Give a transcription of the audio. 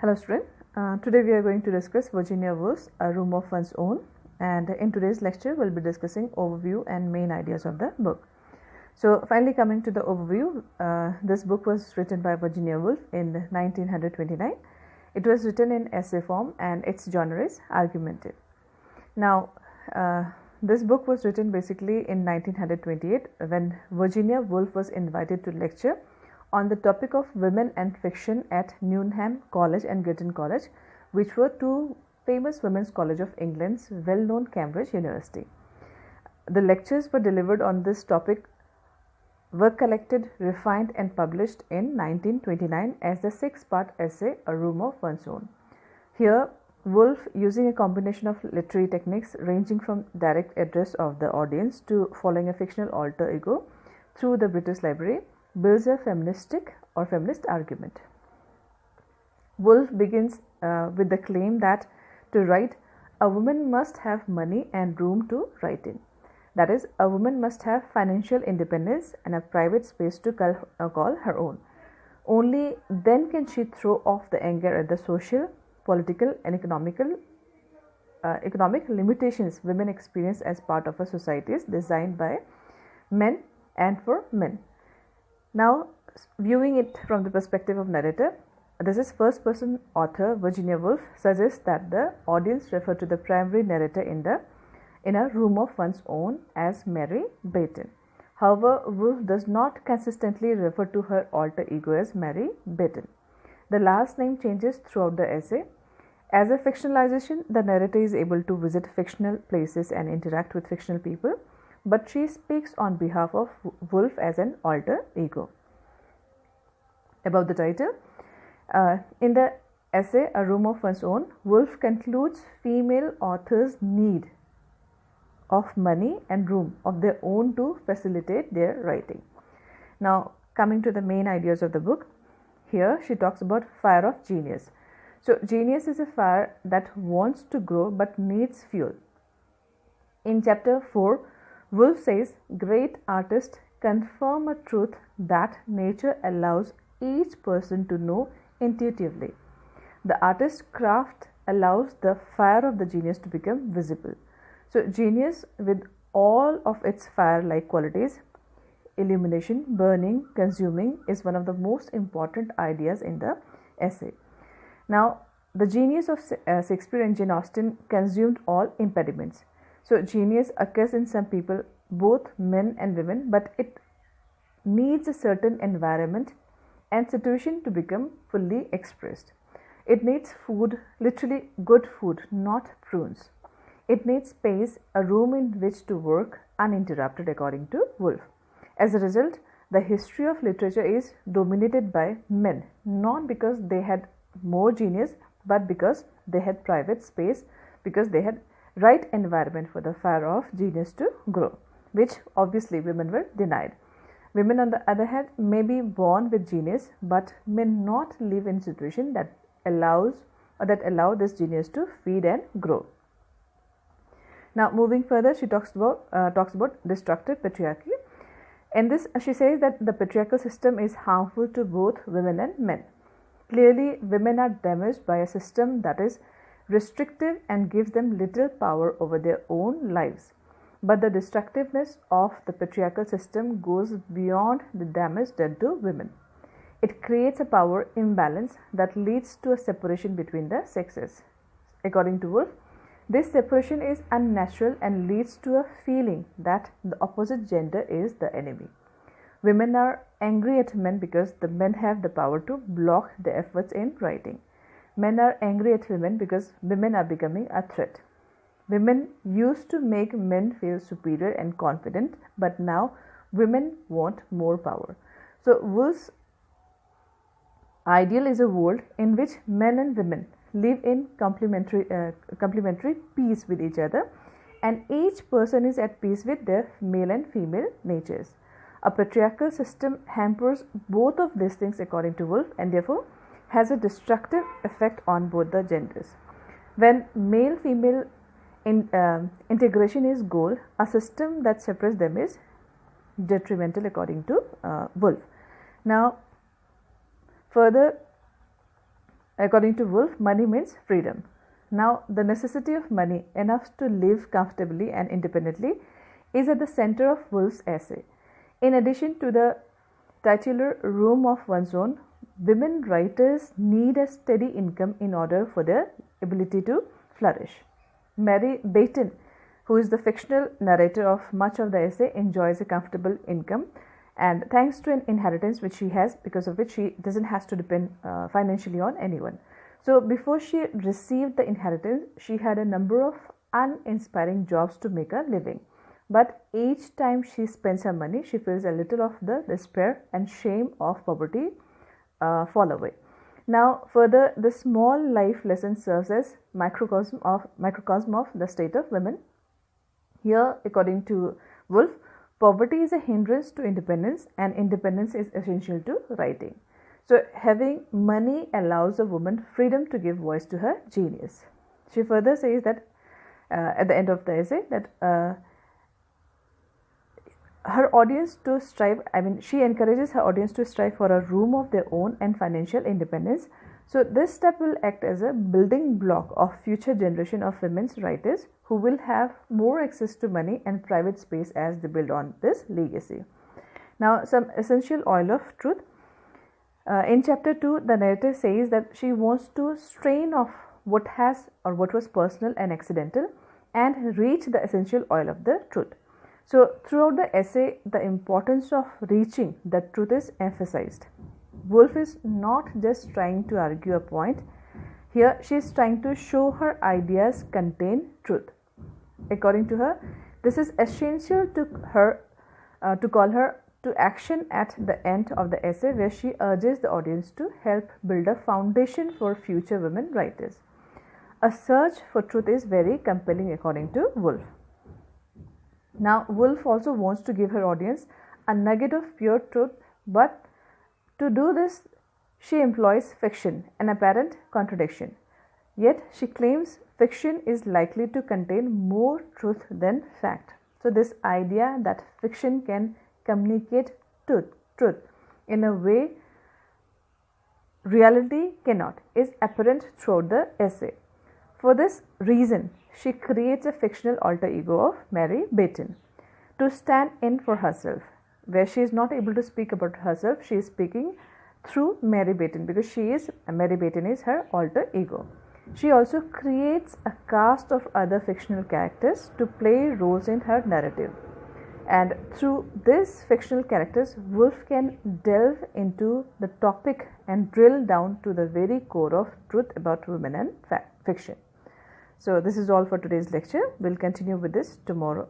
Hello student, today we are going to discuss Virginia Woolf's A Room of One's Own, and in today's lecture we'll be discussing overview and main ideas of the book. So finally coming to the overview, this book was written by Virginia Woolf in 1929. It was written in essay form and its genre is argumentative. Now this book was written basically in 1928 when Virginia Woolf was invited to lecture on the topic of women and fiction at Newnham College and Girton College, which were two famous women's college of England's well-known Cambridge University. The lectures were delivered on this topic were collected, refined and published in 1929 as the 6-part essay A Room of One's Own. Here, Woolf, using a combination of literary techniques ranging from direct address of the audience to following a fictional alter ego through the British Library, builds a feminist argument. Woolf begins with the claim that to write, a woman must have money and room to write in. That is, a woman must have financial independence and a private space to call her own. Only then can she throw off the anger at the social, political and economic limitations women experience as part of a society designed by men and for men. Now, viewing it from the perspective of narrator, this is first-person author Virginia Woolf suggests that the audience refer to the primary narrator in A Room of One's Own as Mary Baton. However, Woolf does not consistently refer to her alter ego as Mary Baton. The last name changes throughout the essay. As a fictionalization, the narrator is able to visit fictional places and interact with fictional people, but she speaks on behalf of Woolf as an alter ego. About the title, in the essay A Room of One's Own, Woolf concludes female authors' need of money and room of their own to facilitate their writing. Now, coming to the main ideas of the book, here she talks about fire of genius. So, genius is a fire that wants to grow but needs fuel. In chapter 4, Woolf says, great artists confirm a truth that nature allows each person to know intuitively. The artist's craft allows the fire of the genius to become visible. So, genius with all of its fire-like qualities, illumination, burning, consuming, is one of the most important ideas in the essay. Now, the genius of Shakespeare and Jane Austen consumed all impediments. So, genius occurs in some people, both men and women, but it needs a certain environment and situation to become fully expressed. It needs food, literally good food, not prunes. It needs space, a room in which to work uninterrupted, according to Woolf. As a result, the history of literature is dominated by men, not because they had more genius, but because they had private space, because they had right environment for the fire of genius to grow, which obviously women were denied. Women, on the other hand, may be born with genius, but may not live in a situation that allow this genius to feed and grow. Now, moving further, she talks about destructive patriarchy. In this, she says that the patriarchal system is harmful to both women and men. Clearly, women are damaged by a system that is restrictive and gives them little power over their own lives. But the destructiveness of the patriarchal system goes beyond the damage done to women. It creates a power imbalance that leads to a separation between the sexes. According to Woolf, this separation is unnatural and leads to a feeling that the opposite gender is the enemy. Women are angry at men because the men have the power to block their efforts in writing. Men are angry at women because women are becoming a threat. Women used to make men feel superior and confident, but now women want more power. So, Woolf's ideal is a world in which men and women live in complementary peace with each other, and each person is at peace with their male and female natures. A patriarchal system hampers both of these things, according to Woolf, and therefore has a destructive effect on both the genders. When male-female integration is goal, a system that separates them is detrimental, according to Woolf. Now, further, According to Woolf, money means freedom. Now, the necessity of money enough to live comfortably and independently is at the center of Woolf's essay. In addition to the titular room of one's own, women writers need a steady income in order for their ability to flourish. Mary Baton, who is the fictional narrator of much of the essay, enjoys a comfortable income, and thanks to an inheritance which she has, because of which she doesn't have to depend financially on anyone. So before she received the inheritance, she had a number of uninspiring jobs to make a living. But each time she spends her money, she feels a little of the despair and shame of poverty fall away. Now, further, the small life lesson serves as microcosm of the state of women. Here, according to Woolf, poverty is a hindrance to independence, and independence is essential to writing. So, having money allows a woman freedom to give voice to her genius. She further says that at the end of the essay that her audience to strive, she encourages her audience to strive for a room of their own and financial independence. So this step will act as a building block of future generation of women's writers who will have more access to money and private space as they build on this legacy. Now, some essential oil of truth. In chapter 2, the narrator says that she wants to strain off what was personal and accidental and reach the essential oil of the truth. So, throughout the essay, the importance of reaching the truth is emphasized. Woolf is not just trying to argue a point. Here, she is trying to show her ideas contain truth. According to her, this is essential to call her to action at the end of the essay, where she urges the audience to help build a foundation for future women writers. A search for truth is very compelling, according to Woolf. Now, Woolf also wants to give her audience a nugget of pure truth, but to do this, she employs fiction, an apparent contradiction. Yet, she claims fiction is likely to contain more truth than fact. So, this idea that fiction can communicate truth in a way reality cannot is apparent throughout the essay. For this reason, she creates a fictional alter ego of Mary Baton to stand in for herself. Where she is not able to speak about herself, she is speaking through Mary Baton, because Mary Baton is her alter ego. She also creates a cast of other fictional characters to play roles in her narrative. And through these fictional characters, Woolf can delve into the topic and drill down to the very core of truth about women and fiction. So this is all for today's lecture. We'll continue with this tomorrow.